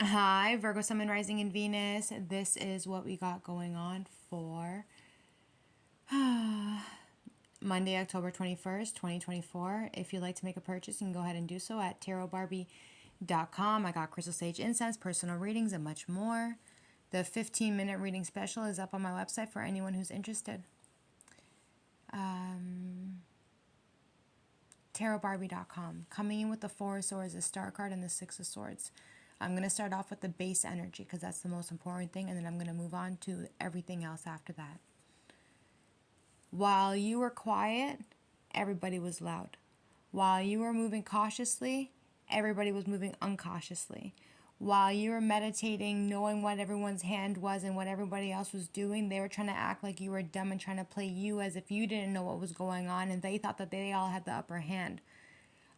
Hi, Virgo, Sun, and Rising in Venus. This is what we got going on for Monday, October 21st, 2024. If you'd like to make a purchase, you can go ahead and do so at tarotbarbiecom. I got crystal sage incense, personal readings, and much more. The 15-minute reading special is up on my website for anyone who's interested. tarotbarbie.com. Coming in with the Four of Swords, the Star card, and the Six of Swords. I'm going to start off with the base energy because that's the most important thing, and then I'm going to move on to everything else after that. While you were quiet, everybody was loud. While you were moving cautiously, everybody was moving uncautiously. While you were meditating, knowing what everyone's hand was and what everybody else was doing, they were trying to act like you were dumb and trying to play you as if you didn't know what was going on, and they thought that they all had the upper hand.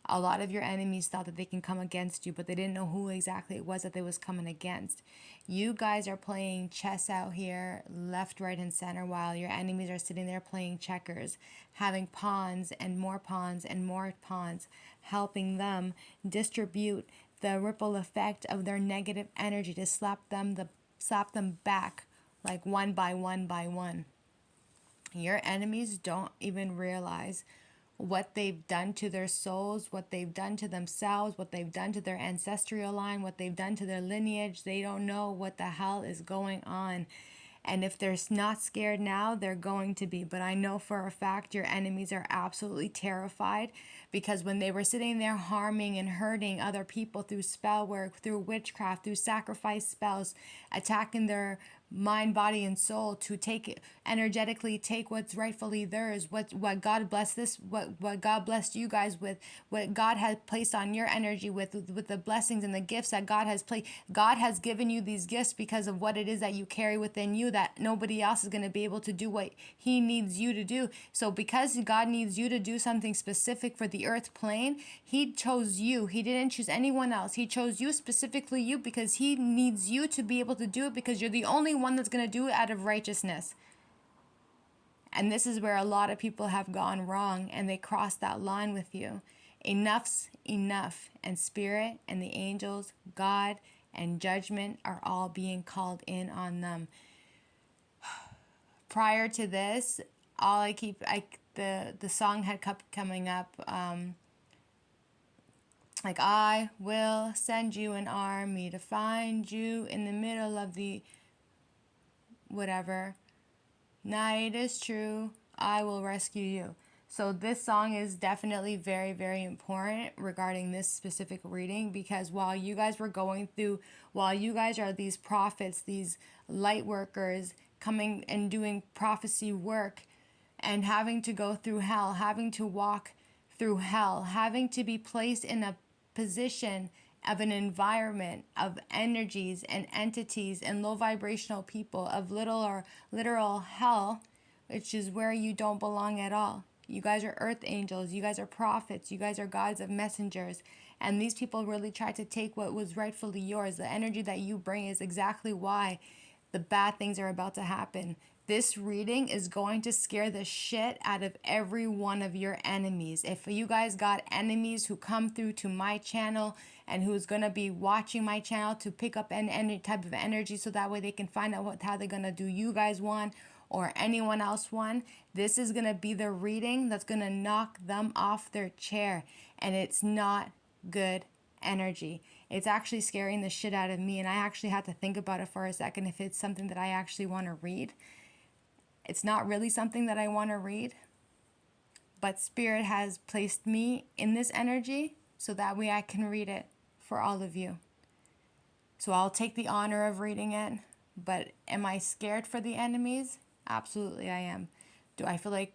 A lot of your enemies thought that they can come against you, but they didn't know who exactly it was that they was coming against. You guys are playing chess out here, left, right, and center, while your enemies are sitting there playing checkers, having pawns and more pawns and more pawns, helping them distribute the ripple effect of their negative energy to slap them back like one by one by one. Your enemies don't even realize what they've done to their souls, what they've done to themselves, what they've done to their ancestral line, what they've done to their lineage. They don't know what the hell is going on. And if they're not scared now, they're going to be. But I know for a fact your enemies are absolutely terrified, because when they were sitting there harming and hurting other people through spell work, through witchcraft, through sacrifice spells, attacking their mind, body, and soul to energetically take what's rightfully theirs, what God blessed what God blessed you guys with, what God has placed on your energy with the blessings and the gifts that God has placed. God has given you these gifts because of what it is that you carry within you, that nobody else is going to be able to do what He needs you to do. So because God needs you to do something specific for the earth plane, He chose you. He didn't choose anyone else. He chose you, specifically you, because He needs you to be able to do it, because you're the only one that's going to do it out of righteousness. And this is where a lot of people have gone wrong, and they cross that line with you. Enough's enough. And spirit and the angels, God and judgment are all being called in on them. Prior to this, the song had kept coming up, like, I will send you an army to find you in the middle of the whatever. Night is true, I will rescue you. So this song is definitely very, very important regarding this specific reading, because while you guys are these prophets, these light workers coming and doing prophecy work and having to go through hell, having to walk through hell, having to be placed in a position of an environment of energies and entities and low vibrational people, of literal hell, which is where you don't belong at all. You guys are earth angels, you guys are prophets, you guys are gods of messengers, and these people really tried to take what was rightfully yours. The energy that you bring is exactly why the bad things are about to happen. This reading is going to scare the shit out of every one of your enemies. If you guys got enemies who come through to my channel and who's going to be watching my channel to pick up any type of energy, so that way they can find out how they're going to do you guys one or anyone else one, this is going to be the reading that's going to knock them off their chair. And it's not good energy. It's actually scaring the shit out of me, and I actually had to think about it for a second if it's something that I actually want to read. It's not really something that I want to read, but Spirit has placed me in this energy so that way I can read it for all of you. So I'll take the honor of reading it, but am I scared for the enemies? Absolutely I am. Do I feel like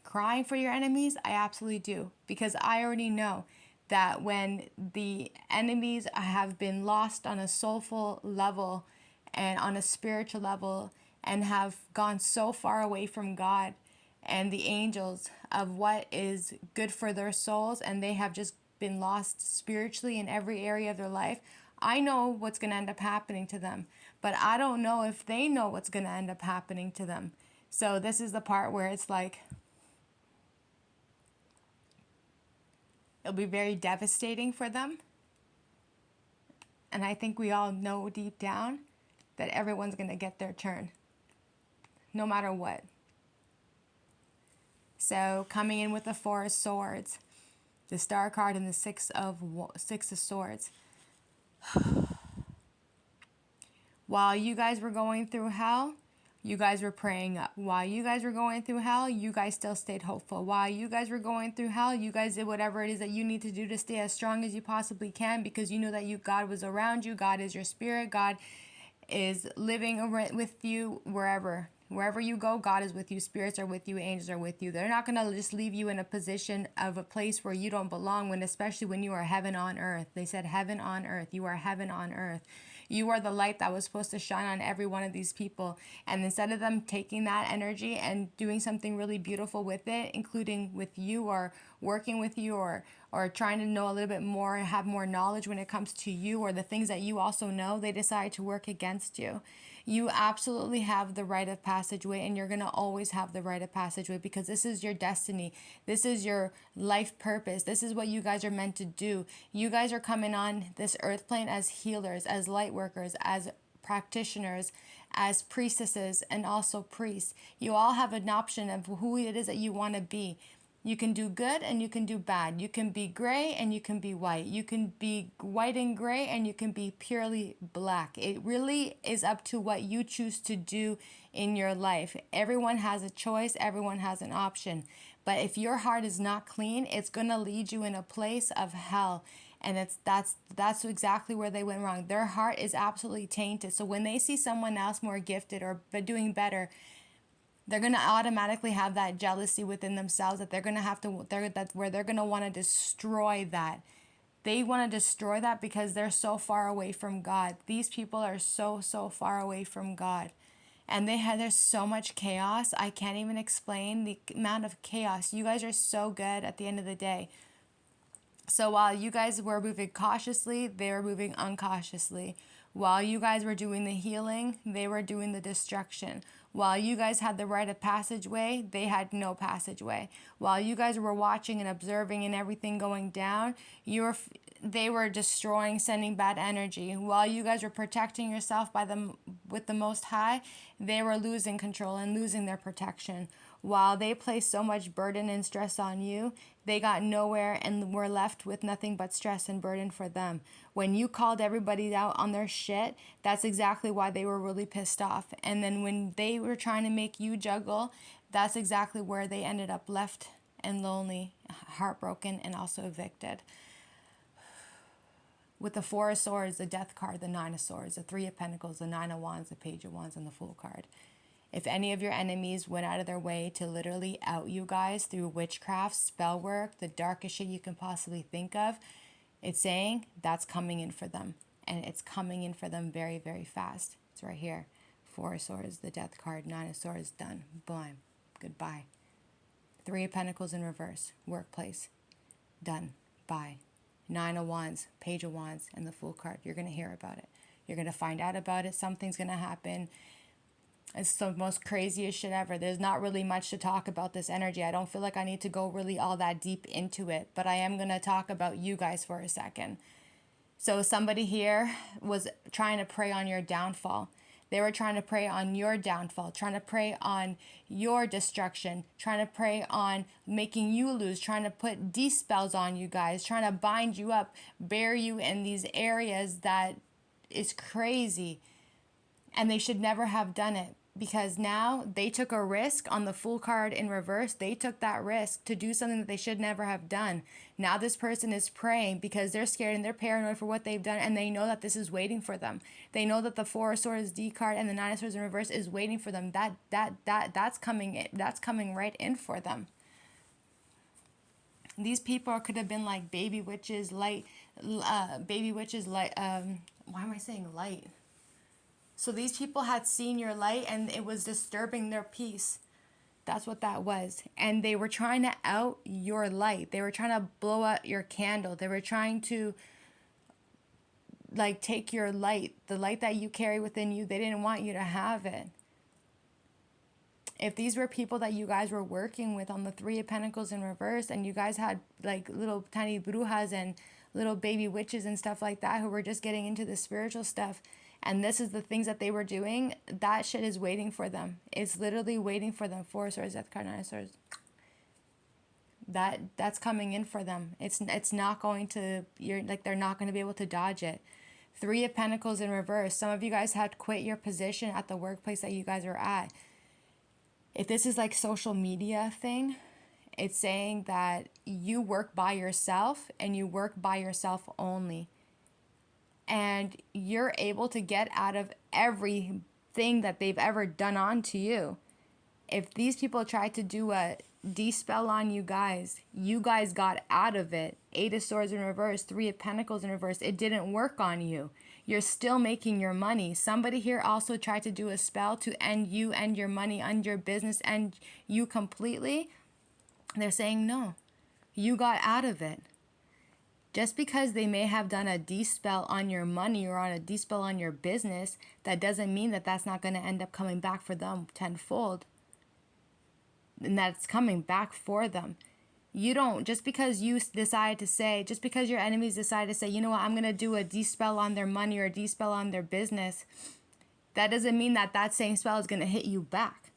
crying for your enemies? I absolutely do, because I already know that when the enemies have been lost on a soulful level and on a spiritual level and have gone so far away from God and the angels of what is good for their souls, and they have just been lost spiritually in every area of their life, I know what's going to end up happening to them, but I don't know if they know what's going to end up happening to them. So this is the part where it's like, it'll be very devastating for them. And I think we all know deep down that everyone's going to get their turn, no matter what. So coming in with the Four of Swords, the Star card, and the Six of Swords. While you guys were going through hell, you guys were praying up. While you guys were going through hell, you guys still stayed hopeful. While you guys were going through hell, you guys did whatever it is that you need to do to stay as strong as you possibly can, because you know that God was around you. God is your spirit. God is living with you wherever. Wherever you go, God is with you. Spirits are with you. Angels are with you. They're not going to just leave you in a position of a place where you don't belong, especially when you are heaven on earth. They said heaven on earth. You are heaven on earth. You are the light that was supposed to shine on every one of these people. And instead of them taking that energy and doing something really beautiful with it, including with you or working with you or trying to know a little bit more and have more knowledge when it comes to you or the things that you also know, they decide to work against you. You absolutely have the rite of passageway, and you're going to always have the rite of passageway, because this is your destiny. This is your life purpose. This is what you guys are meant to do. You guys are coming on this earth plane as healers, as light workers, as practitioners, as priestesses, and also priests. You all have an option of who it is that you want to be. You can do good and you can do bad. You can be gray and you can be white. You can be white and gray and you can be purely black. It really is up to what you choose to do in your life. Everyone has a choice. Everyone has an option. But if your heart is not clean, it's going to lead you in a place of hell. And that's exactly where they went wrong. Their heart is absolutely tainted. So when they see someone else more gifted or doing better, they're going to automatically have that jealousy within themselves that they're going to have to, that's where they're going to want to destroy that. They want to destroy that because they're so far away from God. These people are so far away from God. And there's so much chaos. I can't even explain the amount of chaos. You guys are so good at the end of the day. So while you guys were moving cautiously, they were moving uncautiously. While you guys were doing the healing, they were doing the destruction. While you guys had the rite of passageway, they had no passageway. While you guys were watching and observing and everything going down, they were destroying, sending bad energy. While you guys were protecting yourself with the Most High, they were losing control and losing their protection. While they placed so much burden and stress on you, they got nowhere and were left with nothing but stress and burden for them. When you called everybody out on their shit, that's exactly why they were really pissed off. And then when they were trying to make you juggle, that's exactly where they ended up left and lonely, heartbroken, and also evicted. With the Four of Swords, the Death card, the Nine of Swords, the Three of Pentacles, the Nine of Wands, the Page of Wands, and the Fool card. If any of your enemies went out of their way to literally out you guys through witchcraft, spell work, the darkest shit you can possibly think of, it's saying that's coming in for them. And it's coming in for them very, very fast. It's right here. Four of Swords, the Death card, Nine of Swords, done. Boom. Goodbye. Three of Pentacles in reverse, workplace, done. Bye. Nine of Wands, Page of Wands, and the Fool card. You're going to hear about it. You're going to find out about it. Something's going to happen. It's the most craziest shit ever. There's not really much to talk about this energy. I don't feel like I need to go really all that deep into it, but I am going to talk about you guys for a second. So somebody here was trying to prey on your downfall. They were trying to prey on your downfall, trying to prey on your destruction, trying to prey on making you lose, trying to put spells on you guys, trying to bind you up, bury you in these areas that is crazy. And they should never have done it, because now they took a risk on the Fool card in reverse. They took that risk to do something that they should never have done. Now this person is praying because they're scared and they're paranoid for what they've done, and they know that this is waiting for them. They know that the Four of Swords D card and the Nine of Swords in reverse is waiting for them. That's coming right in for them. These people could have been like baby witches, why am I saying light? So these people had seen your light and it was disturbing their peace. That's what that was. And they were trying to out your light. They were trying to blow out your candle. They were trying to take your light, the light that you carry within you. They didn't want you to have it. If these were people that you guys were working with on the Three of Pentacles in reverse, and you guys had little tiny brujas and little baby witches and stuff like that who were just getting into the spiritual stuff. And this is the things that they were doing. That shit is waiting for them. It's literally waiting for them. Four of Swords, Death card, Nine of Swords. That's coming in for them. It's not going to, they're not going to be able to dodge it. Three of Pentacles in reverse. Some of you guys had to quit your position at the workplace that you guys are at. If this is like social media thing, it's saying that you work by yourself and you work by yourself only. And you're able to get out of everything that they've ever done on to you. If these people tried to do a dispel on you guys got out of it. Eight of Swords in reverse, Three of Pentacles in reverse. It didn't work on you. You're still making your money. Somebody here also tried to do a spell to end you, end your money, end your business, end you completely. They're saying no. You got out of it. Just because they may have done a dispel on your money or on a dispel on your business, that doesn't mean that that's not going to end up coming back for them tenfold. And that's coming back for them. You don't, just because you decide to say, just because your enemies decide to say, you know what, I'm going to do a dispel on their money or a dispel on their business, that doesn't mean that that same spell is going to hit you back.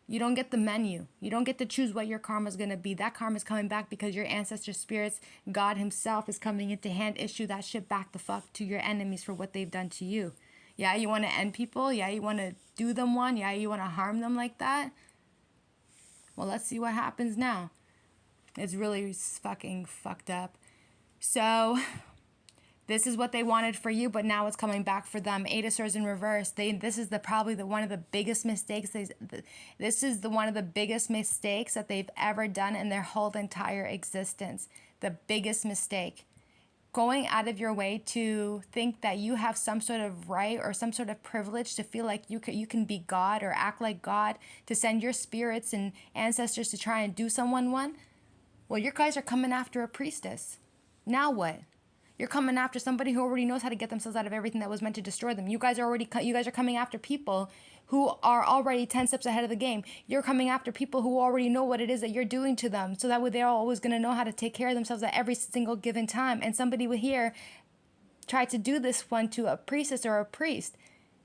You don't get the menu. You don't get to choose what your karma is going to be. That karma is coming back because your ancestor spirits, God himself, is coming in to hand issue that shit back the fuck to your enemies for what they've done to you. Yeah, you want to end people? Yeah, you want to do them one? Yeah, you want to harm them like that? Well, let's see what happens now. It's really fucking fucked up. So this is what they wanted for you, but now it's coming back for them. Eight of Swords in reverse. This is probably one of the biggest mistakes. This is one of the biggest mistakes that they've ever done in their whole entire existence. The biggest mistake. Going out of your way to think that you have some sort of right or some sort of privilege to feel like you can be God or act like God, to send your spirits and ancestors to try and do someone one. Well, your guys are coming after a priestess. Now what? You're coming after somebody who already knows how to get themselves out of everything that was meant to destroy them. You guys are coming after people who are already 10 steps ahead of the game. You're coming after people who already know what it is that you're doing to them. So that way they're always going to know how to take care of themselves at every single given time. And somebody would here try to do this one to a priestess or a priest,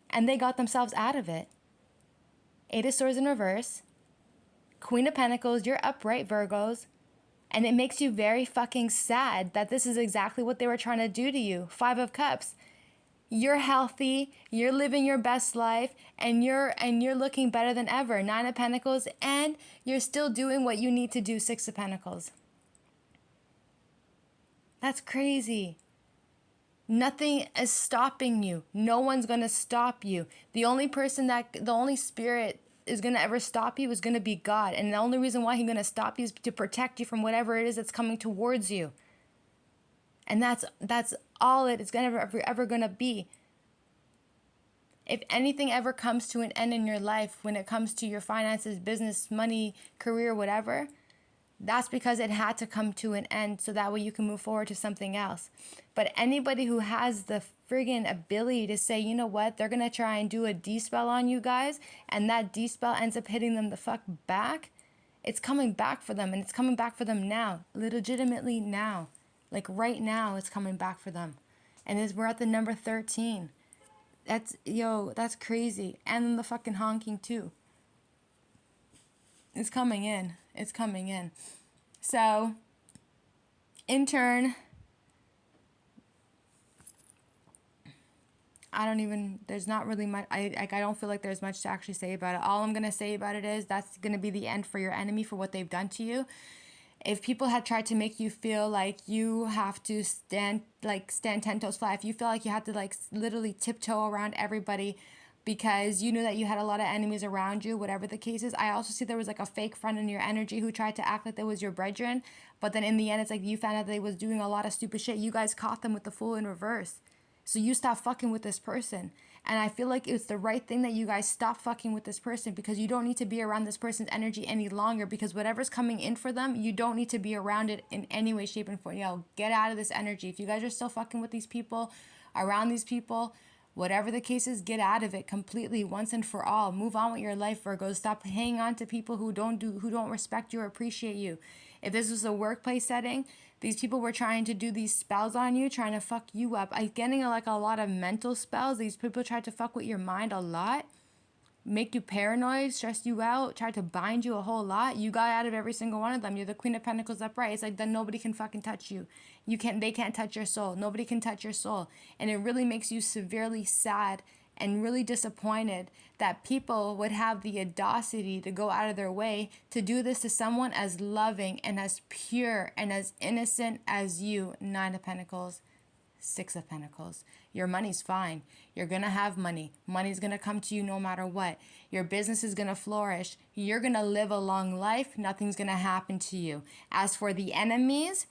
and they got themselves out of it. Eight of Swords in reverse. Queen of Pentacles, you're upright, Virgos. And it makes you very fucking sad that this is exactly what they were trying to do to you. Five of Cups. You're healthy, you're living your best life, and you're looking better than ever. Nine of Pentacles, and you're still doing what you need to do. Six of Pentacles. That's crazy. Nothing is stopping you. No one's going to stop you. The only spirit is going to ever stop you is going to be God. And the only reason why he's going to stop you is to protect you from whatever it is that's coming towards you. And that's all it is ever going to be. If anything ever comes to an end in your life, when it comes to your finances, business, money, career, whatever, that's because it had to come to an end so that way you can move forward to something else. But anybody who has the friggin' ability to say, you know what, they're going to try and do a dispel on you guys, and that dispel ends up hitting them the fuck back, it's coming back for them, and it's coming back for them now. Legitimately now. Like right now, it's coming back for them. And we're at the number 13. That's crazy. And then the fucking honking too. It's coming in. It's coming in. So, in turn, there's not really much, I don't feel like there's much to actually say about it. All I'm going to say about it is that's going to be the end for your enemy for what they've done to you. If people had tried to make you feel like you have to stand 10 toes flat, if you feel like you have to literally tiptoe around everybody because you knew that you had a lot of enemies around you, whatever the case is. I also see there was a fake friend in your energy who tried to act like they was your brethren, but then in the end, it's you found out they was doing a lot of stupid shit. You guys caught them with the Fool in reverse. So you stop fucking with this person. And I feel like it's the right thing that you guys stop fucking with this person, because you don't need to be around this person's energy any longer, because whatever's coming in for them, you don't need to be around it in any way, shape, and form. Get out of this energy. If you guys are still fucking with these people, around these people, whatever the case is, get out of it completely once and for all. Move on with your life, Virgo. Stop hanging on to people who don't respect you or appreciate you. If this was a workplace setting, these people were trying to do these spells on you, trying to fuck you up. I'm getting like a lot of mental spells. These people tried to fuck with your mind a lot, make you paranoid, stress you out, try to bind you a whole lot. You got out of every single one of them. You're the Queen of Pentacles upright. It's like then nobody can fucking touch you. They can't touch your soul. Nobody can touch your soul. And it really makes you severely sad and really disappointed that people would have the audacity to go out of their way to do this to someone as loving and as pure and as innocent as you. 9 of Pentacles. 6 of Pentacles. Your money's fine. You're going to have money. Money's going to come to you no matter what. Your business is going to flourish. You're going to live a long life. Nothing's going to happen to you. As for the enemies,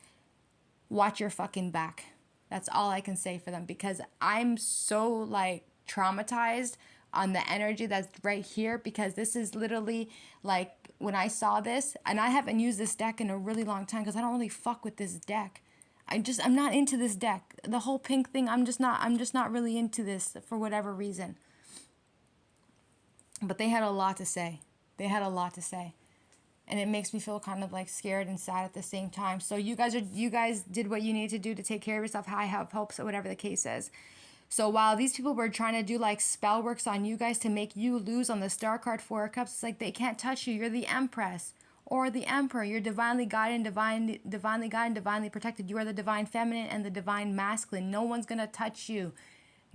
watch your fucking back. That's all I can say for them, because I'm so like traumatized on the energy that's right here, because this is literally like when I saw this, and I haven't used this deck in a really long time because I don't really fuck with this deck. I'm not into this deck. The whole pink thing, I'm just not really into this for whatever reason. But they had a lot to say. They had a lot to say. And it makes me feel kind of like scared and sad at the same time. So you guys did what you need to do to take care of yourself. I have hopes, or whatever the case is. So while these people were trying to do like spell works on you guys to make you lose on the Star card, 4 of Cups, it's like they can't touch you. You're the Empress or the Emperor. You're divinely guided and divinely protected. You are the divine feminine and the divine masculine. No one's going to touch you.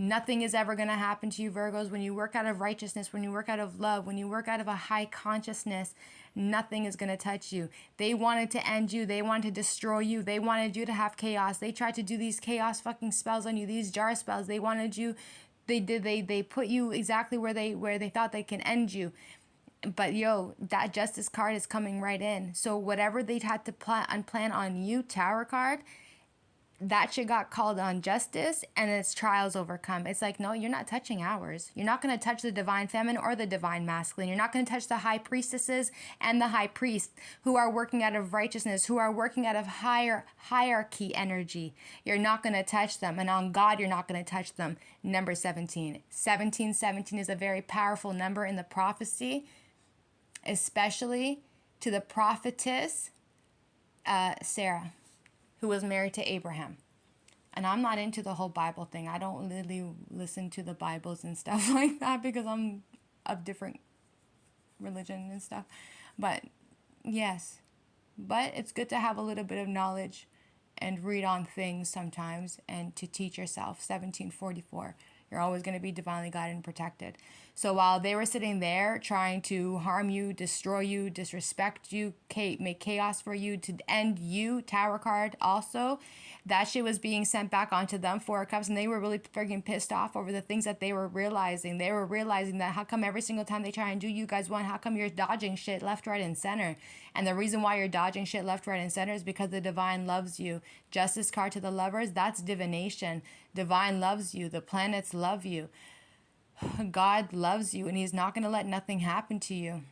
Nothing is ever going to happen to you, Virgos. When you work out of righteousness, when you work out of love, when you work out of a high consciousness, nothing is going to touch you. They wanted to end you. They wanted to destroy you. They wanted you to have chaos. They tried to do these chaos fucking spells on you, these jar spells. They wanted you, they put you exactly where they thought they can end you. But yo, that Justice card is coming right in. So whatever they had to plan on you, Tower card, that shit got called on justice, and its trials overcome. It's like, no, you're not touching ours. You're not going to touch the divine feminine or the divine masculine. You're not going to touch the high priestesses and the high priest who are working out of righteousness, who are working out of higher hierarchy energy. You're not going to touch them. And on God, you're not going to touch them. Number 17. 1717 is a very powerful number in the prophecy, especially to the prophetess Sarah, who was married to Abraham. And I'm not into the whole Bible thing. I don't really listen to the Bibles and stuff like that because I'm of different religion and stuff. But yes, but it's good to have a little bit of knowledge and read on things sometimes and to teach yourself. 1744. You're always going to be divinely guided and protected. So while they were sitting there trying to harm you, destroy you, disrespect you, make chaos for you, to end you, Tower card also, that shit was being sent back onto them, 4 of Cups, and they were really freaking pissed off over the things that they were realizing. They were realizing that how come every single time they try and do you guys one, how come you're dodging shit left, right, and center? And the reason why you're dodging shit left, right, and center is because the divine loves you. Justice card to the Lovers, that's divination. Divine loves you. The planets love you. God loves you, and he's not going to let nothing happen to you.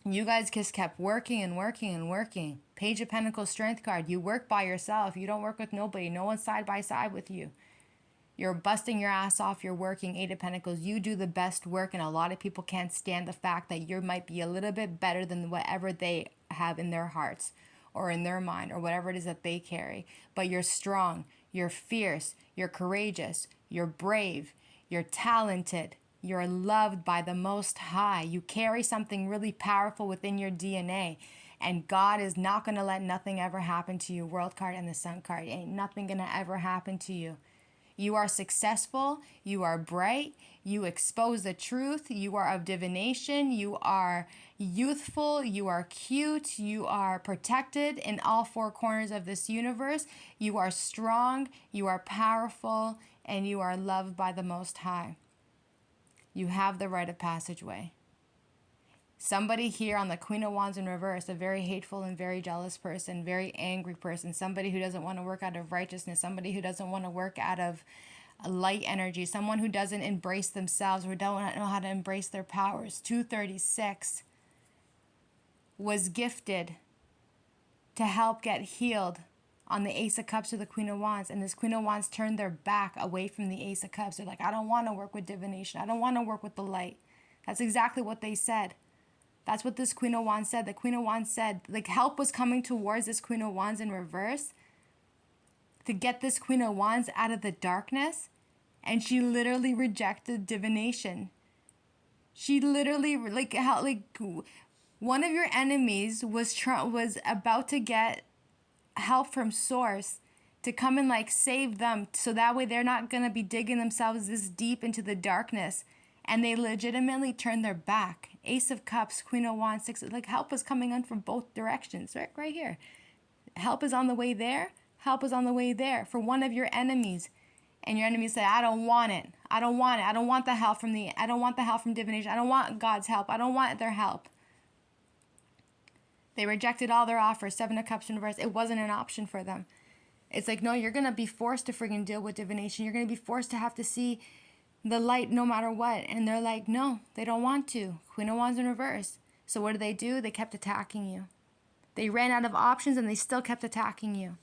You guys just kept working and working and working. Page of Pentacles, Strength card. You work by yourself. You don't work with nobody. No one's side by side with you. You're busting your ass off. You're working. 8 of Pentacles. You do the best work, and a lot of people can't stand the fact that you might be a little bit better than whatever they have in their hearts or in their mind or whatever it is that they carry. But you're strong. You're fierce. You're courageous. You're brave. You're talented. You're loved by the Most High. You carry something really powerful within your DNA. And God is not going to let nothing ever happen to you. World card and the Sun card. Ain't nothing going to ever happen to you. You are successful. You are bright. You expose the truth. You are of divination. You are youthful. You are cute. You are protected in all 4 corners of this universe. You are strong. You are powerful. And you are loved by the Most High. You have the rite of passageway. Somebody here on the Queen of Wands in reverse, a very hateful and very jealous person, very angry person, somebody who doesn't want to work out of righteousness, somebody who doesn't want to work out of light energy, someone who doesn't embrace themselves or don't know how to embrace their powers. 236 was gifted to help get healed on the Ace of Cups or the Queen of Wands. And this Queen of Wands turned their back away from the Ace of Cups. They're like, I don't want to work with divination. I don't want to work with the light. That's exactly what they said. That's what this Queen of Wands said. The Queen of Wands said, like, help was coming towards this Queen of Wands in reverse to get this Queen of Wands out of the darkness. And she literally rejected divination. She literally, like, how, like, one of your enemies was about to get help from source to come and like save them, so that way they're not going to be digging themselves this deep into the darkness. And they legitimately turned their back. Ace of Cups, Queen of Wands, Six, like, help is coming in from both directions, right here. Help is on the way there. Help is on the way there for one of your enemies. And your enemy said, I don't want it. I don't want it. I don't want the help from I don't want the help from divination. I don't want God's help. I don't want their help. They rejected all their offers. Seven of Cups in reverse. It wasn't an option for them. It's like, no, you're going to be forced to friggin' deal with divination. You're going to be forced to have to see the light no matter what. And they're like, no, they don't want to. Queen of Wands in reverse. So what do? They kept attacking you. They ran out of options and they still kept attacking you.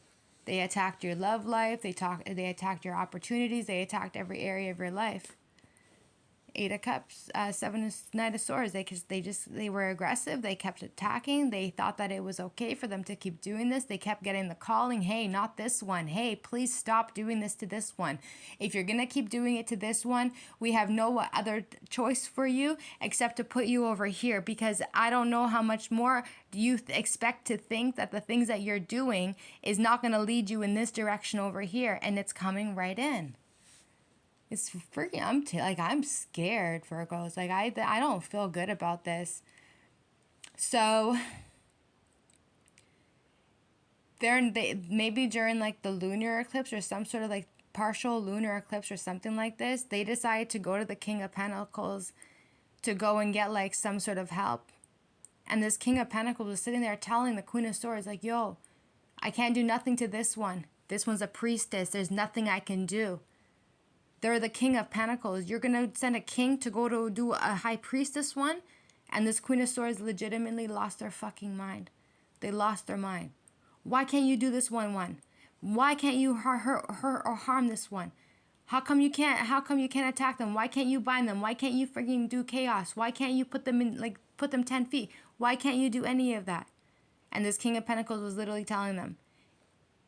They attacked your love life. They attacked your opportunities. They attacked every area of your life. Eight of Cups, Knight of Swords. They were aggressive. They kept attacking. They thought that it was okay for them to keep doing this. They kept getting the calling. Hey, not this one. Hey, please stop doing this to this one. If you're going to keep doing it to this one, we have no other choice for you except to put you over here, because I don't know how much more you expect to think that the things that you're doing is not going to lead you in this direction over here, and it's coming right in. It's freaking, I'm scared, Virgos. Like, I don't feel good about this. So, maybe during, like, the lunar eclipse or some sort of, like, partial lunar eclipse or something like this, they decided to go to the King of Pentacles to go and get, like, some sort of help. And this King of Pentacles was sitting there telling the Queen of Swords, like, yo, I can't do nothing to this one. This one's a priestess. There's nothing I can do. They're the King of Pentacles. You're going to send a king to go to do a high priestess one? And this Queen of Swords legitimately lost their fucking mind. They lost their mind. Why can't you do this one? Why can't you hurt or harm this one? How come you can't attack them? Why can't you bind them? Why can't you freaking do chaos? Why can't you put them 10 feet? Why can't you do any of that? And this King of Pentacles was literally telling them,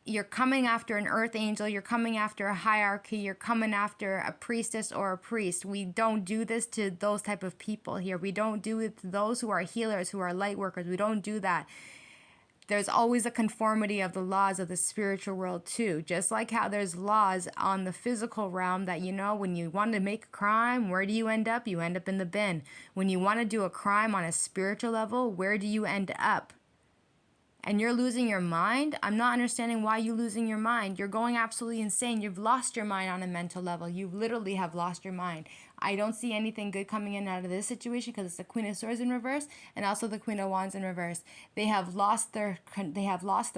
you're coming after an earth angel, you're coming after a hierarchy, you're coming after a priestess or a priest. We don't do this to those type of people here. We don't do it to those who are healers, who are light workers. We don't do that. There's always a conformity of the laws of the spiritual world too. Just like how there's laws on the physical realm that, you know, when you want to make a crime, where do you end up? You end up in the bin. When you want to do a crime on a spiritual level, where do you end up? And you're losing your mind? I'm not understanding why you're losing your mind. You're going absolutely insane. You've lost your mind on a mental level. You literally have lost your mind. I don't see anything good coming in out of this situation because it's the Queen of Swords in reverse and also the Queen of Wands in reverse. They have lost their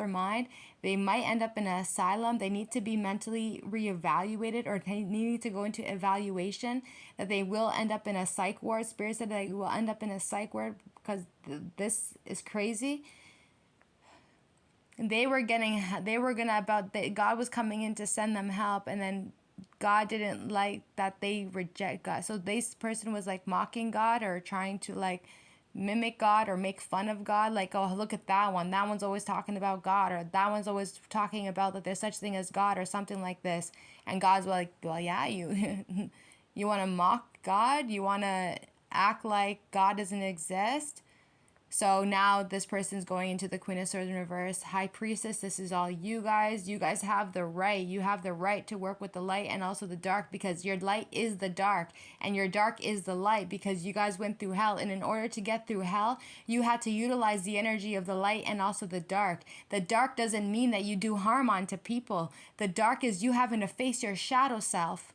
mind. They might end up in an asylum. They need to be mentally reevaluated, or they need to go into evaluation. That they will end up in a psych ward. Spirit said they will end up in a psych ward because this is crazy. God was coming in to send them help, and then God didn't like that they reject God. So this person was like mocking God or trying to like mimic God or make fun of God. Like, oh, look at that one. That one's always talking about God, or that one's always talking about that there's such thing as God or something like this. And God's like, well, yeah, you you want to mock God? You want to act like God doesn't exist? So now this person's going into the Queen of Swords in reverse. High Priestess, this is all you guys. You guys have the right. You have the right to work with the light and also the dark, because your light is the dark and your dark is the light, because you guys went through hell. And in order to get through hell, you had to utilize the energy of the light and also the dark. The dark doesn't mean that you do harm onto people. The dark is you having to face your shadow self,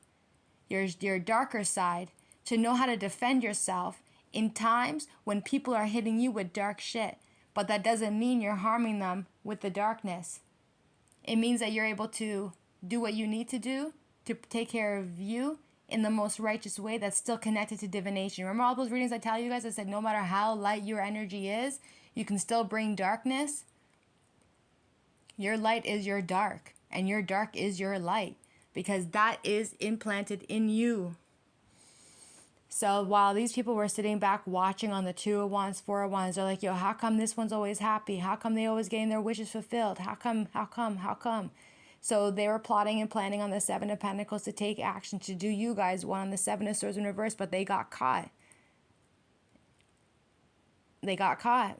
your darker side, to know how to defend yourself in times when people are hitting you with dark shit. But that doesn't mean you're harming them with the darkness. It means that you're able to do what you need to do to take care of you in the most righteous way that's still connected to divination. Remember all those readings I tell you guys? I said no matter how light your energy is, you can still bring darkness. Your light is your dark, and your dark is your light, because that is implanted in you. So while these people were sitting back watching on the 2 of Wands, 4 of Wands, they're like, yo, how come this one's always happy? How come they always getting their wishes fulfilled? How come? How come? How come? So they were plotting and planning on the 7 of Pentacles to take action, to do you guys one on the 7 of Swords in reverse, but they got caught. They got caught.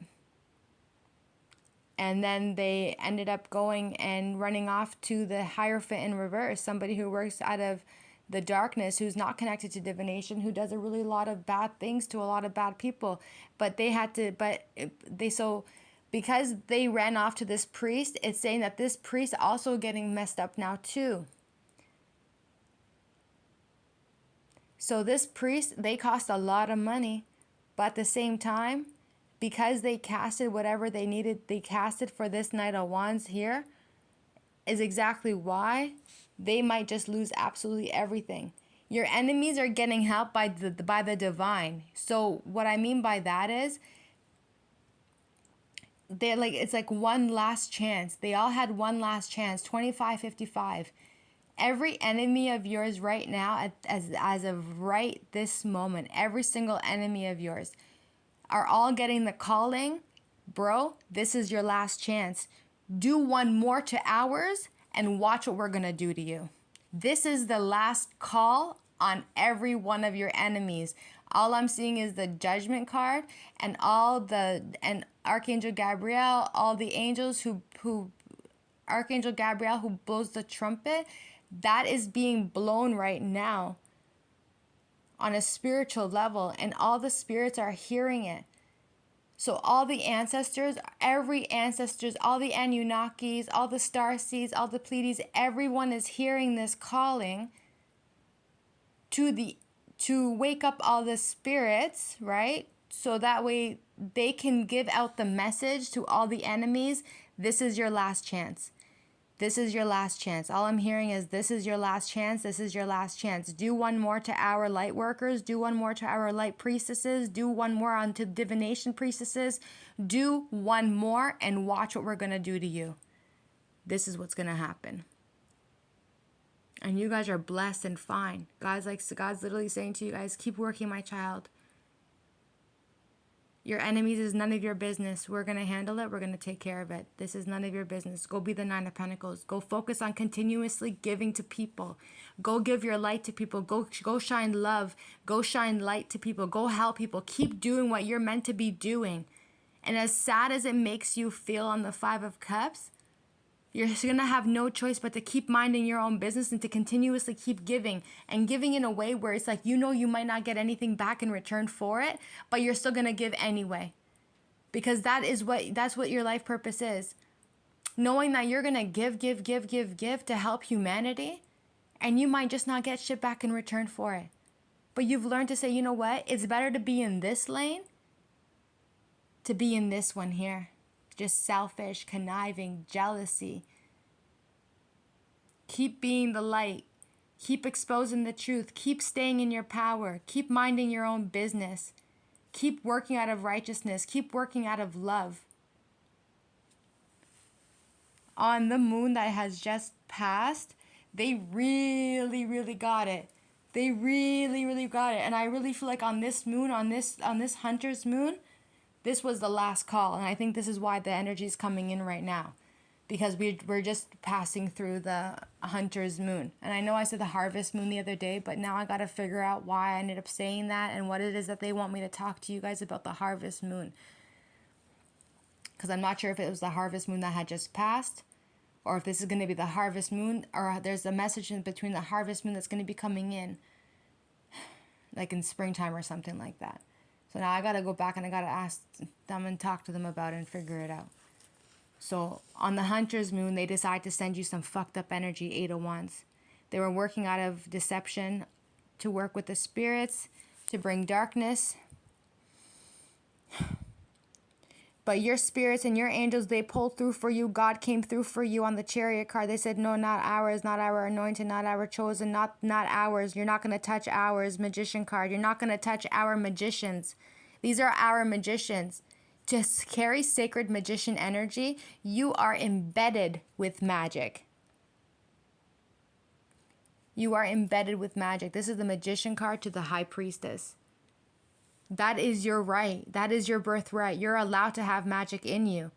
And then they ended up going and running off to the Hierophant in reverse, somebody who works out of the darkness, who's not connected to divination, who does a really lot of bad things to a lot of bad people. But they had to, so because they ran off to this priest, it's saying that this priest also getting messed up now too. So this priest, they cost a lot of money, but at the same time, because they casted whatever they needed, they casted for this Knight of Wands here, is exactly why they might just lose absolutely everything. Your enemies are getting help by the divine. So what I mean by that is, they're like, it's like one last chance. They all had one last chance, 25-55. Every enemy of yours right now, as of right this moment, every single enemy of yours are all getting the calling, bro, this is your last chance. Do one more to ours and watch what we're going to do to you. This is the last call on every one of your enemies. All I'm seeing is the Judgment card and and Archangel Gabriel, all the angels who Archangel Gabriel who blows the trumpet, that is being blown right now on a spiritual level, and all the spirits are hearing it. So all the ancestors, every ancestors, all the Anunnakis, all the starseeds, all the Pleiades, everyone is hearing this calling to wake up all the spirits, right? So that way they can give out the message to all the enemies. This is your last chance. This is your last chance. All I'm hearing is, this is your last chance. This is your last chance. Do one more to our light workers. Do one more to our light priestesses. Do one more onto divination priestesses. Do one more and watch what we're going to do to you. This is what's going to happen. And you guys are blessed and fine. God's literally saying to you guys, keep working, my child. Your enemies is none of your business. We're going to handle it. We're going to take care of it. This is none of your business. Go be the 9 of Pentacles. Go focus on continuously giving to people. Go give your light to people. Go shine love. Go shine light to people. Go help people. Keep doing what you're meant to be doing. And as sad as it makes you feel on the 5 of Cups, you're going to have no choice but to keep minding your own business and to continuously keep giving, and giving in a way where it's like, you know, you might not get anything back in return for it, but you're still going to give anyway. Because that's what your life purpose is. Knowing that you're going to give to help humanity, and you might just not get shit back in return for it. But you've learned to say, you know what? It's better to be in this lane to be in this one here. Just selfish, conniving, jealousy. Keep being the light. Keep exposing the truth. Keep staying in your power. Keep minding your own business. Keep working out of righteousness. Keep working out of love. On the moon that has just passed, they really, really got it. They really, really got it. And I really feel like on this moon, on this hunter's moon, this was the last call, and I think this is why the energy is coming in right now, because we're just passing through the hunter's moon. And I know I said the harvest moon the other day, but now I got to figure out why I ended up saying that and what it is that they want me to talk to you guys about the harvest moon. Because I'm not sure if it was the harvest moon that had just passed, or if this is going to be the harvest moon, or there's a message in between the harvest moon that's going to be coming in, like in springtime or something like that. So now I got to go back and I got to ask them and talk to them about it and figure it out. So on the hunter's moon, they decide to send you some fucked up energy, 8 of Wands. They were working out of deception to work with the spirits, to bring darkness. But your spirits and your angels, they pulled through for you. God came through for you on the Chariot card. They said, no, not ours, not our anointed, not our chosen, not ours. You're not going to touch ours. Magician card. You're not going to touch our magicians. These are our magicians. To carry sacred magician energy, you are embedded with magic. You are embedded with magic. This is the Magician card to the High Priestess. That is your right. That is your birthright. You're allowed to have magic in you.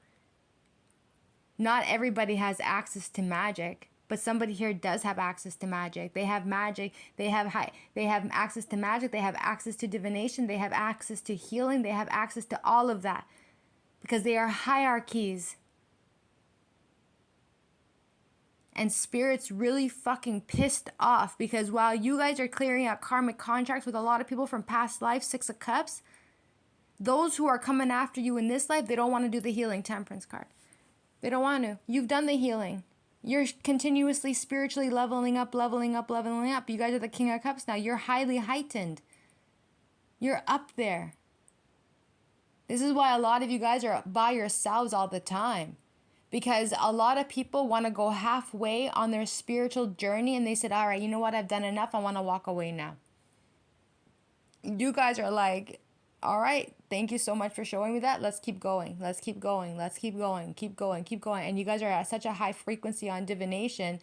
Not everybody has access to magic, but somebody here does have access to magic. They have magic. They have access to magic. They have access to divination. They have access to healing. They have access to all of that because they are hierarchies. And Spirit's really fucking pissed off because while you guys are clearing out karmic contracts with a lot of people from past life, Six of Cups, those who are coming after you in this life, they don't want to do the healing, Temperance card. They don't want to. You've done the healing. You're continuously spiritually leveling up, leveling up, leveling up. You guys are the King of Cups now. You're highly heightened. You're up there. This is why a lot of you guys are by yourselves all the time. Because a lot of people want to go halfway on their spiritual journey and they said, all right, you know what? I've done enough. I want to walk away now. You guys are like, all right, thank you so much for showing me that. Let's keep going. Let's keep going. Let's keep going. Keep going. Keep going. And you guys are at such a high frequency on divination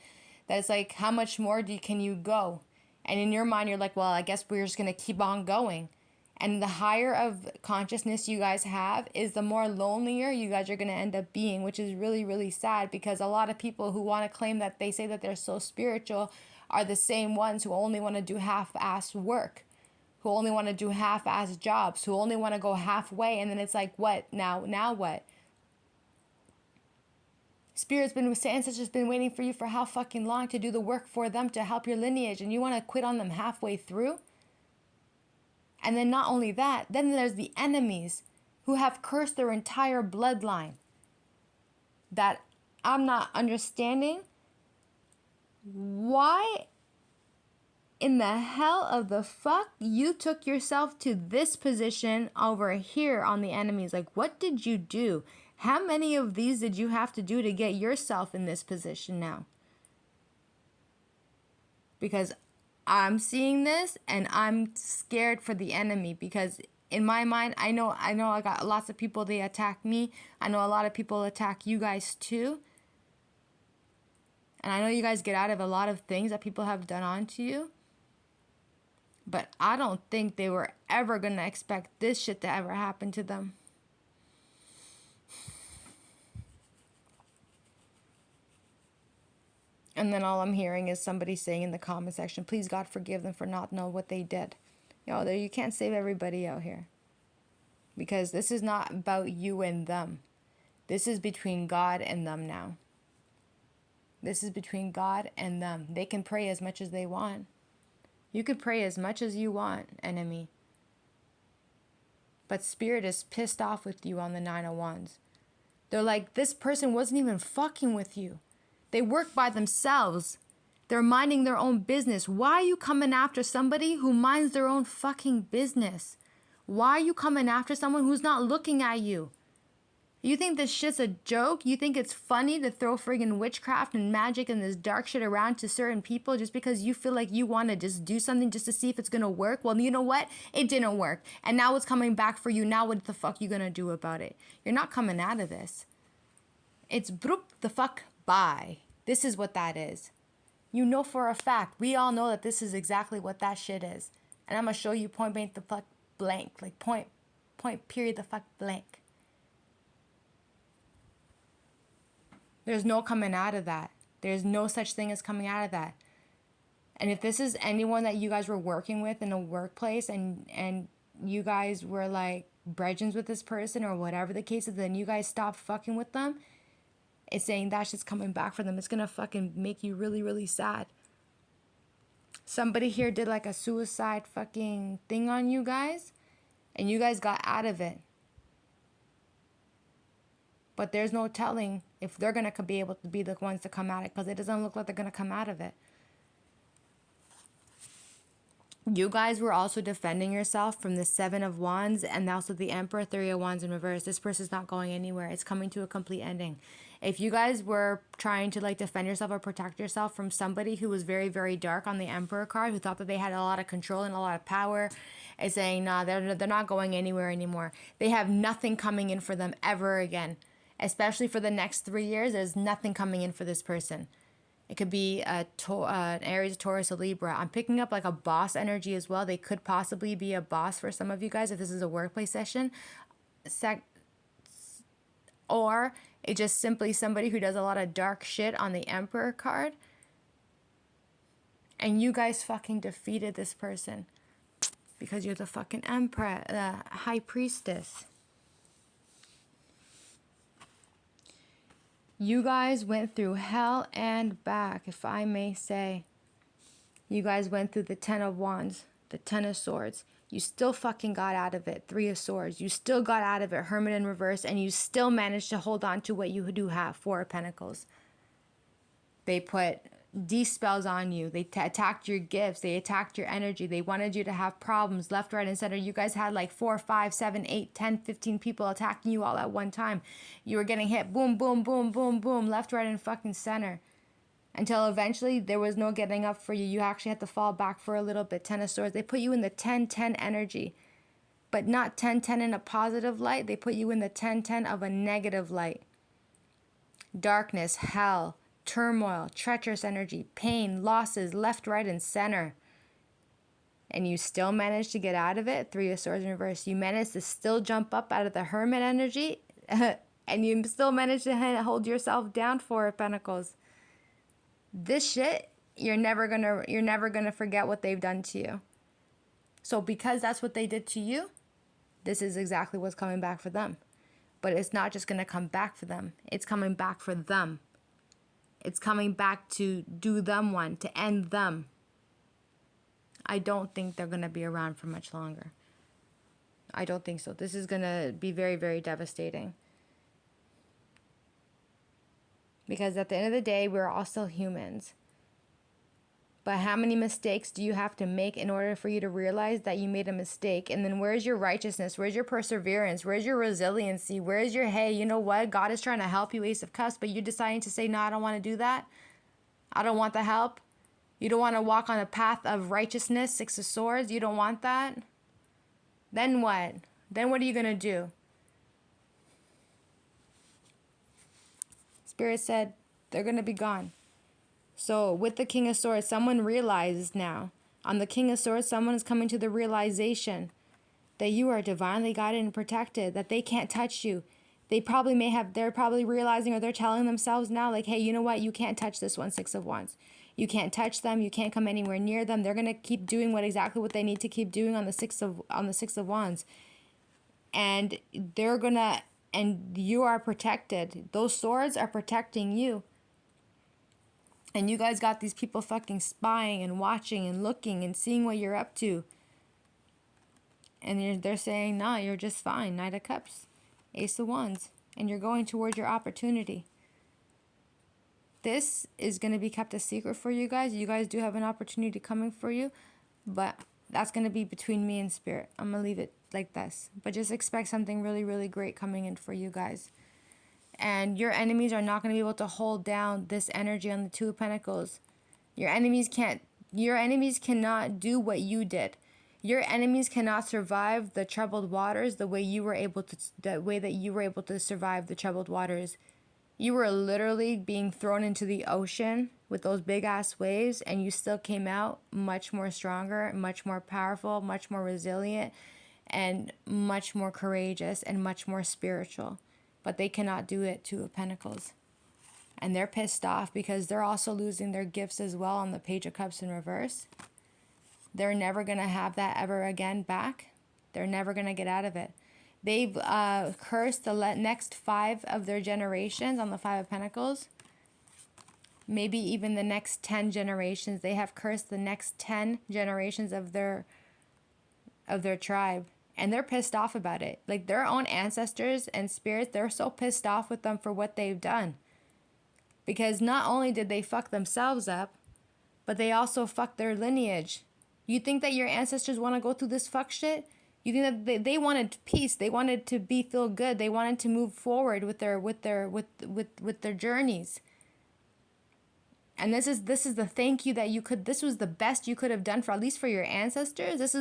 that it's like, how much more can you go? And in your mind, you're like, well, I guess we're just going to keep on going. And the higher of consciousness you guys have is the more lonelier you guys are going to end up being, which is really, really sad because a lot of people who want to claim that they say that they're so spiritual are the same ones who only want to do half-assed work, who only want to do half-assed jobs, who only want to go halfway. And then it's like, what? Now what? Ancestors been waiting for you for how fucking long to do the work for them to help your lineage, and you want to quit on them halfway through? And then not only that, then there's the enemies who have cursed their entire bloodline. That I'm not understanding. Why in the hell of the fuck you took yourself to this position over here on the enemies? Like, what did you do? How many of these did you have to do to get yourself in this position now? Because I'm seeing this and I'm scared for the enemy because in my mind, I know I got lots of people, they attack me. I know a lot of people attack you guys too. And I know you guys get out of a lot of things that people have done onto you. But I don't think they were ever going to expect this shit to ever happen to them. And then all I'm hearing is somebody saying in the comment section, please God forgive them for not knowing what they did. You can't save everybody out here. Because this is not about you and them. This is between God and them now. This is between God and them. They can pray as much as they want. You could pray as much as you want, enemy. But Spirit is pissed off with you on the 9 of Wands. They're like, this person wasn't even fucking with you. They work by themselves. They're minding their own business. Why are you coming after somebody who minds their own fucking business? Why are you coming after someone who's not looking at you? You think this shit's a joke? You think it's funny to throw friggin' witchcraft and magic and this dark shit around to certain people just because you feel like you want to just do something just to see if it's gonna work? Well, you know what? It didn't work. And now it's coming back for you. Now what the fuck you gonna do about it? You're not coming out of this. It's broop the fuck bye. This is what that is. You know for a fact. We all know that this is exactly what that shit is. And I'm going to show you point blank the fuck blank. Like point period the fuck blank. There's no coming out of that. There's no such thing as coming out of that. And if this is anyone that you guys were working with in a workplace and you guys were like brethren with this person or whatever the case is, then you guys stop fucking with them. It's saying that shit's coming back for them. It's going to fucking make you really, really sad. Somebody here did like a suicide fucking thing on you guys. And you guys got out of it. But there's no telling if they're going to be able to be the ones to come out of it. Because it doesn't look like they're going to come out of it. You guys were also defending yourself from the 7 of Wands and also the Emperor, 3 of Wands in reverse. This person's not going anywhere. It's coming to a complete ending. If you guys were trying to like defend yourself or protect yourself from somebody who was very, very dark on the Emperor card, who thought that they had a lot of control and a lot of power, is saying, nah, they're not going anywhere anymore. They have nothing coming in for them ever again. Especially for the next 3 years, there's nothing coming in for this person. It could be an Aries, a Taurus, a Libra. I'm picking up like a boss energy as well. They could possibly be a boss for some of you guys if this is a workplace session. Or it's just simply somebody who does a lot of dark shit on the Emperor card. And you guys fucking defeated this person. Because you're the fucking Emperor, the High Priestess. You guys went through hell and back, if I may say. You guys went through the Ten of Wands, the Ten of Swords. You still fucking got out of it. Three of Swords. You still got out of it. Hermit in reverse. And you still managed to hold on to what you do have. Four of Pentacles. They put these spells on you. They attacked your gifts. They attacked your energy. They wanted you to have problems left, right, and center. You guys had like 4, 5, 7, 8, 10, 15 people attacking you all at one time. You were getting hit boom, boom, boom, boom, boom, left, right, and fucking center. Until eventually there was no getting up for you. You actually had to fall back for a little bit. Ten of Swords. They put you in the 10-10 energy. But not 10-10 in a positive light. They put you in the 10-10 of a negative light. Darkness, hell, turmoil, treacherous energy, pain, losses, left, right, and center. And you still managed to get out of it. Three of Swords in reverse. You managed to still jump up out of the Hermit energy. And you still managed to hold yourself down. Four of Pentacles. This shit, you're never gonna forget what they've done to you. So because that's what they did to you, this is exactly what's coming back for them. But it's not just gonna come back for them. It's coming back for them. It's coming back to do them one, to end them. I don't think they're gonna be around for much longer. I don't think so. This is gonna be very, very devastating. Because at the end of the day, we're all still humans. But how many mistakes do you have to make in order for you to realize that you made a mistake? And then where's your righteousness? Where's your perseverance? Where's your resiliency? Where's your, hey, you know what? God is trying to help you, Ace of Cups, but you're deciding to say, no, I don't want to do that. I don't want the help. You don't want to walk on a path of righteousness, Six of Swords. You don't want that. Then what? Then what are you going to do? Spirit said they're going to be gone. So with the King of Swords, someone realizes now. On the King of Swords, someone is coming to the realization that you are divinely guided and protected, that they can't touch you. They're probably realizing, or they're telling themselves now, like, hey, you know what? You can't touch this one, Six of Wands. You can't touch them. You can't come anywhere near them. They're going to keep doing exactly what they need to keep doing on the Six of Wands. And and you are protected. Those swords are protecting you. And you guys got these people fucking spying and watching and looking and seeing what you're up to. And they're saying, nah, you're just fine. Knight of Cups, Ace of Wands. And you're going toward your opportunity. This is going to be kept a secret for you guys. You guys do have an opportunity coming for you. But that's going to be between me and Spirit. I'm going to leave it like this. But just expect something really, really great coming in for you guys. And your enemies are not going to be able to hold down this energy on the Two of Pentacles. Your enemies cannot do what you did. Your enemies cannot survive the troubled waters the way that you were able to survive the troubled waters. You were literally being thrown into the ocean with those big ass waves, and you still came out much more stronger, much more powerful, much more resilient, and much more courageous and much more spiritual. But they cannot do it, Two of Pentacles. And they're pissed off because they're also losing their gifts as well on the Page of Cups in reverse. They're never going to have that ever again back. They're never going to get out of it. They've cursed the next 5 of their generations on the Five of Pentacles. Maybe even the next 10 generations. They have cursed the next 10 generations of their tribe. And they're pissed off about it. Like their own ancestors and spirits, they're so pissed off with them for what they've done. Because not only did they fuck themselves up, but they also fucked their lineage. You think that your ancestors want to go through this fuck shit? You think that they wanted peace? They wanted to feel good. They wanted to move forward with their journeys. And this is the thank you that you could. This was the best you could have done for at least for your ancestors. This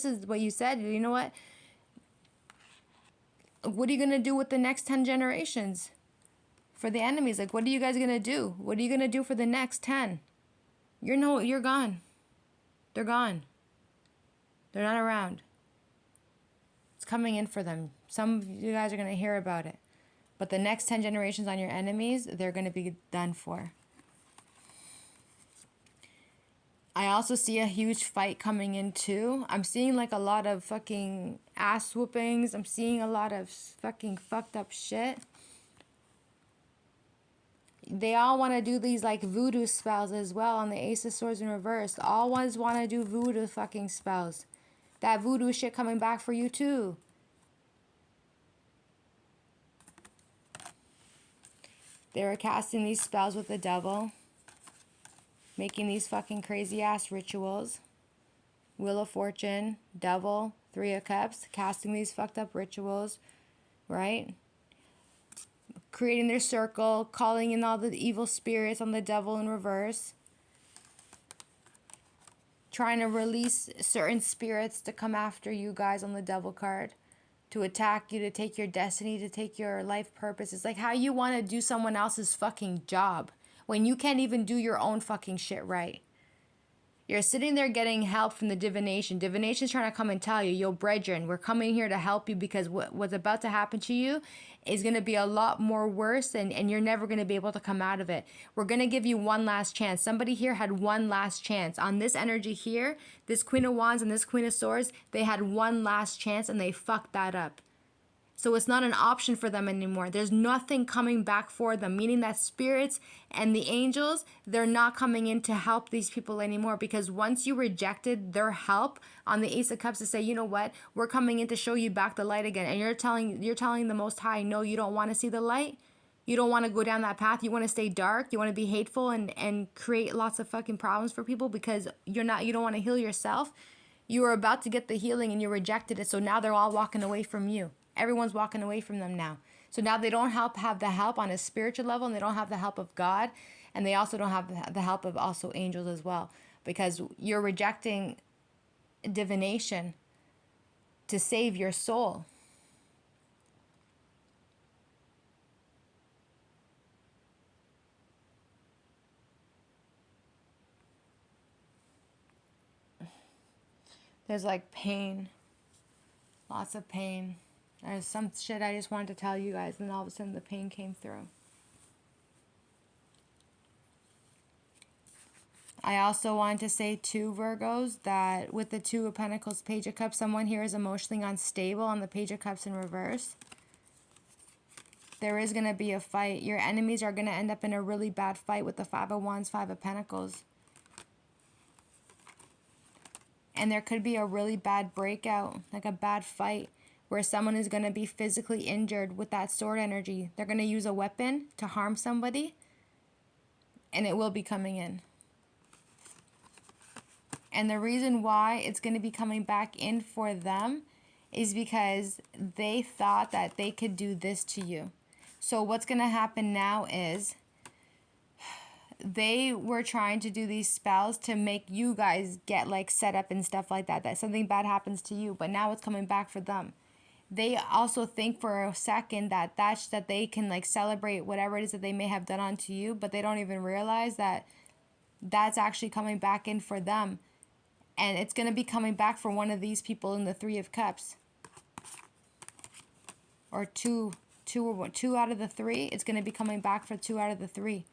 is what you said. You know what? What are you gonna do with the next 10 generations? for the enemies. Like, what are you guys going to do? What are you going to do for the next 10? You're gone. They're gone. They're not around. It's coming in for them. Some of you guys are going to hear about it. But the next 10 generations on your enemies, they're going to be done for. I also see a huge fight coming in too. I'm seeing like a lot of fucking ass whoopings. I'm seeing a lot of fucking fucked up shit. They all want to do these like voodoo spells as well on the Ace of Swords in reverse. All ones want to do voodoo fucking spells. That voodoo shit coming back for you too. They were casting these spells with the devil. Making these fucking crazy ass rituals. Wheel of Fortune, Devil, Three of Cups. Casting these fucked up rituals. Right? Creating their circle. Calling in all the evil spirits on the devil in reverse. Trying to release certain spirits to come after you guys on the devil card. To attack you, to take your destiny, to take your life purpose. It's like how you want to do someone else's fucking job when you can't even do your own fucking shit right. You're sitting there getting help from the divination. Divination's trying to come and tell you, yo, brethren, we're coming here to help you because what's about to happen to you is going to be a lot more worse and you're never going to be able to come out of it. We're going to give you one last chance. Somebody here had one last chance. On this energy here, this Queen of Wands and this Queen of Swords, they had one last chance and they fucked that up. So it's not an option for them anymore. There's nothing coming back for them, meaning that spirits and the angels, they're not coming in to help these people anymore because once you rejected their help on the Ace of Cups to say, you know what, we're coming in to show you back the light again. And you're telling the Most High, no, you don't want to see the light. You don't want to go down that path. You want to stay dark. You want to be hateful and create lots of fucking problems for people because you don't want to heal yourself. You were about to get the healing and you rejected it. So now they're all walking away from you. Everyone's walking away from them now. So now they don't have the help on a spiritual level and they don't have the help of God. And they also don't have the help of also angels as well. Because you're rejecting divination to save your soul. There's like pain. Lots of pain. There's some shit I just wanted to tell you guys, and all of a sudden the pain came through. I also wanted to say too, Virgos, that with the Two of Pentacles, Page of Cups, someone here is emotionally unstable on the Page of Cups in reverse. There is going to be a fight. Your enemies are going to end up in a really bad fight with the Five of Wands, Five of Pentacles. And there could be a really bad breakout, like a bad fight, where someone is going to be physically injured with that sword energy. They're going to use a weapon to harm somebody, and it will be coming in. And the reason why it's going to be coming back in for them is because they thought that they could do this to you. So what's going to happen now is they were trying to do these spells to make you guys get like set up and stuff like that, that something bad happens to you, but now it's coming back for them. They also think for a second that they can like celebrate whatever it is that they may have done onto you, but they don't even realize that that's actually coming back in for them. And it's going to be coming back for one of these people in the Three of Cups. Or two out of the three. It's going to be coming back for 2 out of the 3.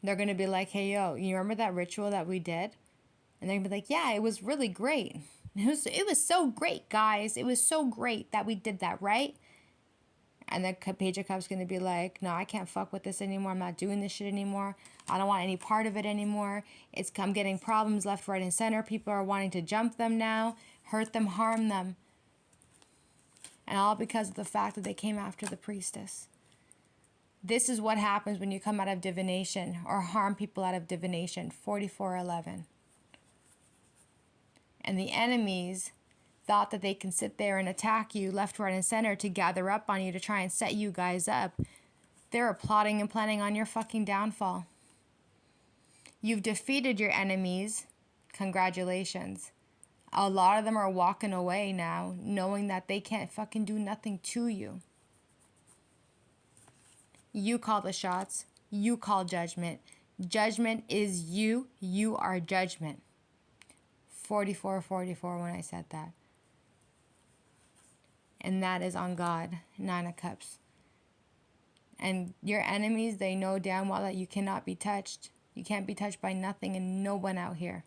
They're going to be like, hey, yo, you remember that ritual that we did? And they're going to be like, yeah, it was really great. It was so great, guys. It was so great that we did that, right? And the Page of Cups going to be like, no, I can't fuck with this anymore. I'm not doing this shit anymore. I don't want any part of it anymore. I'm getting problems left, right, and center. People are wanting to jump them now, hurt them, harm them. And all because of the fact that they came after the priestess. This is what happens when you come out of divination or harm people out of divination. 44:11. And the enemies thought that they can sit there and attack you left, right, and center to gather up on you to try and set you guys up. They're plotting and planning on your fucking downfall. You've defeated your enemies. Congratulations. A lot of them are walking away now, knowing that they can't fucking do nothing to you. You call the shots. You call judgment. Judgment is you. You are judgment. 44 when I said that. And that is on God. 9 of Cups. And your enemies, they know damn well that you cannot be touched. You can't be touched by nothing and no one out here.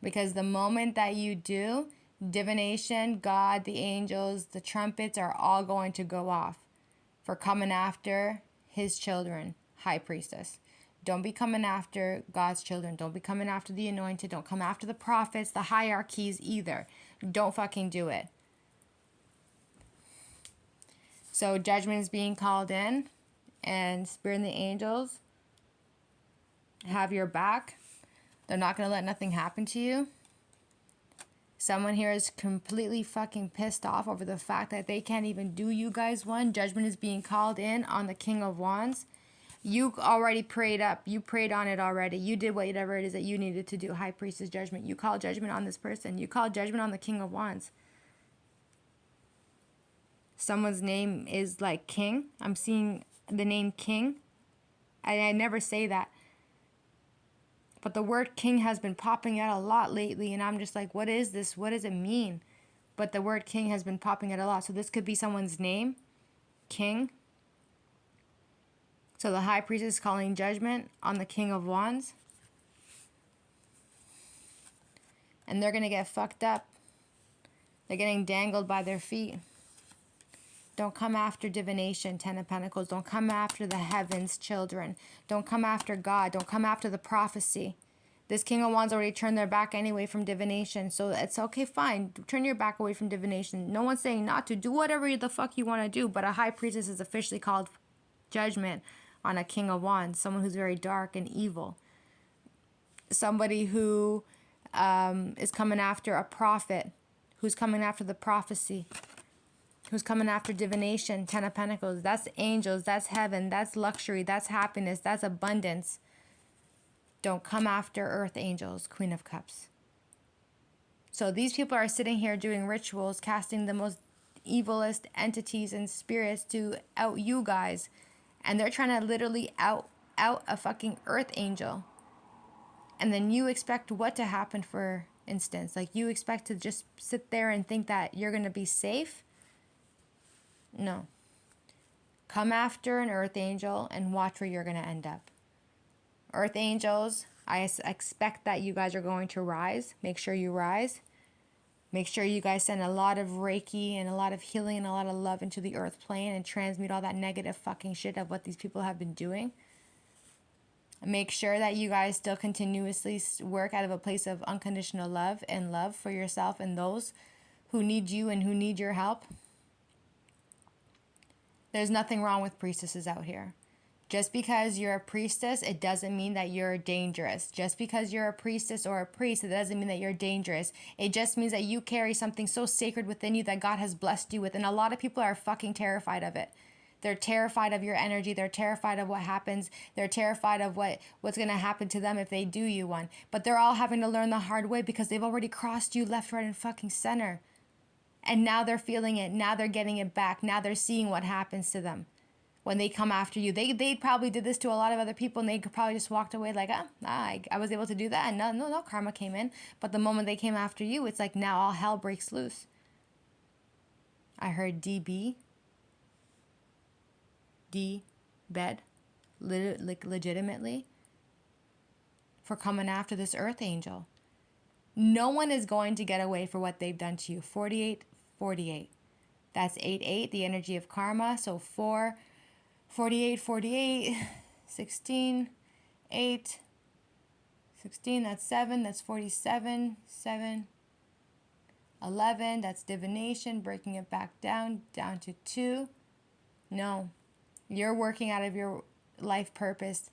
Because the moment that you do, divination, God, the angels, the trumpets are all going to go off for coming after his children, High Priestess. Don't be coming after God's children. Don't be coming after the anointed. Don't come after the prophets, the hierarchies either. Don't fucking do it. So judgment is being called in, and Spirit and the angels have your back. They're not going to let nothing happen to you. Someone here is completely fucking pissed off over the fact that they can't even do you guys one. Judgment is being called in on the King of Wands. You already prayed up. You prayed on it already. You did whatever it is that you needed to do. High Priestess judgment. You call judgment on this person. You call judgment on the King of Wands. Someone's name is like King. I'm seeing the name King. I never say that. But the word king has been popping out a lot lately. And I'm just like, what is this? What does it mean? But the word king has been popping out a lot. So this could be someone's name. King. So the High Priestess is calling judgment on the King of Wands. And they're going to get fucked up. They're getting dangled by their feet. Don't come after divination, 10 of Pentacles. Don't come after the heavens, children. Don't come after God. Don't come after the prophecy. This King of Wands already turned their back anyway from divination. So it's okay, fine. Turn your back away from divination. No one's saying not to. Do whatever the fuck you want to do. But a High Priestess is officially called judgment on a King of Wands. Someone who's very dark and evil. Somebody who is coming after a prophet. Who's coming after the prophecy. Who's coming after divination, 10 of Pentacles. That's angels, that's heaven, that's luxury, that's happiness, that's abundance. Don't come after earth angels, Queen of Cups. So these people are sitting here doing rituals, casting the most evilest entities and spirits to out you guys. And they're trying to literally out a fucking earth angel. And then you expect what to happen, for instance? Like, you expect to just sit there and think that you're going to be safe? No. Come after an earth angel and watch where you're going to end up. Earth angels, I expect that you guys are going to rise. Make sure you rise. Make sure you guys send a lot of Reiki and a lot of healing and a lot of love into the earth plane and transmute all that negative fucking shit of what these people have been doing. Make sure that you guys still continuously work out of a place of unconditional love and love for yourself and those who need you and who need your help. There's nothing wrong with priestesses out here. Just because you're a priestess, it doesn't mean that you're dangerous. Just because you're a priestess or a priest, it doesn't mean that you're dangerous. It just means that you carry something so sacred within you that God has blessed you with. And a lot of people are fucking terrified of it. They're terrified of your energy. They're terrified of what happens. They're terrified of what's going to happen to them if they do you one. But they're all having to learn the hard way because they've already crossed you left, right, and fucking center. And now they're feeling it. Now they're getting it back. Now they're seeing what happens to them when they come after you. They probably did this to a lot of other people, and they probably just walked away like, I was able to do that. And no karma came in. But the moment they came after you, it's like now all hell breaks loose. I heard DB. D. Bed. Legitimately. For coming after this earth angel. No one is going to get away for what they've done to you. 48. That's 8, the energy of karma. So 4, 48, 16, 8, 16, that's 7, that's 47, 7, 11, that's divination, breaking it back down to 2. No, you're working out of your life purpose.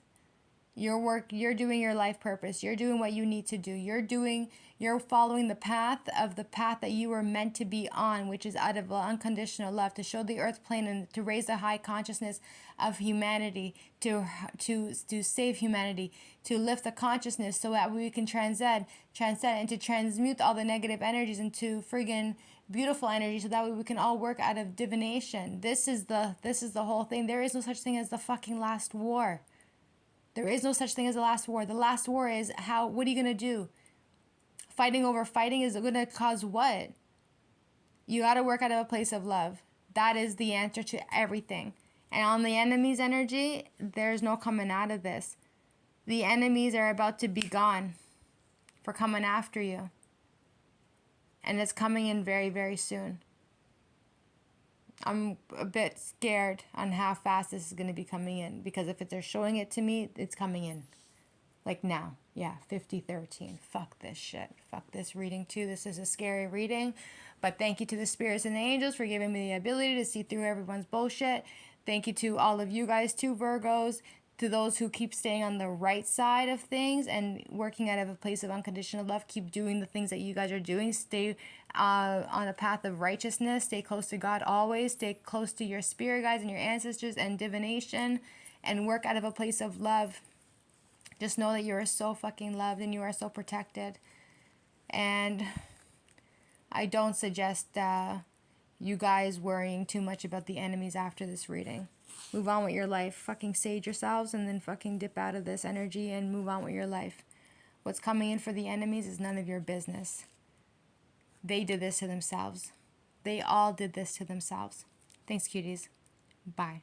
Your work, you're doing your life purpose. You're doing what you need to do. You're following the path that you were meant to be on, which is out of unconditional love, to show the earth plane and to raise the high consciousness of humanity, to save humanity, to lift the consciousness so that we can transcend and to transmute all the negative energies into friggin' beautiful energy, so that way we can all work out of divination. This is the whole thing. There is no such thing as the fucking last war. There is no such thing as the last war. The last war is what are you going to do? Fighting over fighting is going to cause what? You got to work out of a place of love. That is the answer to everything. And on the enemy's energy, there's no coming out of this. The enemies are about to be gone for coming after you. And it's coming in very, very soon. I'm a bit scared on how fast this is going to be coming in, because if they're showing it to me, it's coming in. Like now. Yeah, 5013. Fuck this shit. Fuck this reading too. This is a scary reading. But thank you to the spirits and the angels for giving me the ability to see through everyone's bullshit. Thank you to all of you guys too, Virgos. To those who keep staying on the right side of things and working out of a place of unconditional love, keep doing the things that you guys are doing. Stay on a path of righteousness. Stay close to God always. Stay close to your spirit guides and your ancestors and divination, and work out of a place of love. Just know that you are so fucking loved and you are so protected. And I don't suggest you guys worrying too much about the enemies after this reading. Move on with your life. Fucking sage yourselves and then fucking dip out of this energy and move on with your life. What's coming in for the enemies is none of your business. They did this to themselves. They all did this to themselves. Thanks, cuties. Bye.